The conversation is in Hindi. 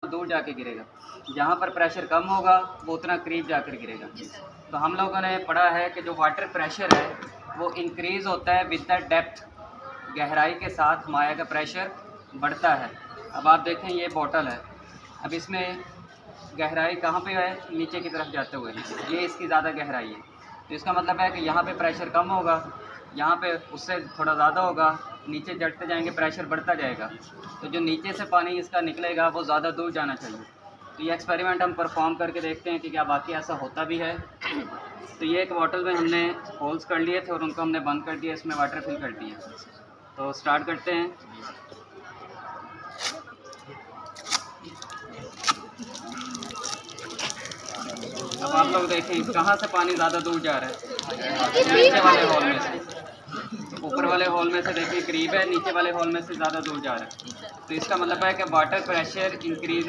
दूर जाके गिरेगा। जहाँ पर प्रेशर कम होगा वो उतना करीब जाकर गिरेगा। तो हम लोगों ने पढ़ा है कि जो वाटर प्रेशर है वो इंक्रीज़ होता है विद द डेप्थ, गहराई के साथ माया का प्रेशर बढ़ता है। अब आप देखें ये बोतल है, अब इसमें गहराई कहाँ पे है, नीचे की तरफ जाते हुए, ये इसकी ज़्यादा गहराई है। तो इसका मतलब है कि यहाँ पे प्रेशर कम होगा, यहाँ पे उससे थोड़ा ज़्यादा होगा, नीचे चढ़ते जाएंगे प्रेशर बढ़ता जाएगा। तो जो नीचे से पानी इसका निकलेगा वो ज़्यादा दूर जाना चाहिए। तो ये एक्सपेरिमेंट हम परफॉर्म करके देखते हैं कि क्या बाकी ऐसा होता भी है। तो ये एक बॉटल में हमने होल्स कर लिए थे और उनको हमने बंद कर दिया, इसमें वाटर फिल कर दिया। तो स्टार्ट करते हैं। अब आप लोग देखें कहाँ से पानी ज़्यादा दूर जा रहा है, नीचे वाले हॉल में से। ऊपर वाले हॉल में से देखिए करीब है, नीचे वाले हॉल में से ज़्यादा दूर जा रहा है। तो इसका मतलब है कि वाटर प्रेशर इंक्रीज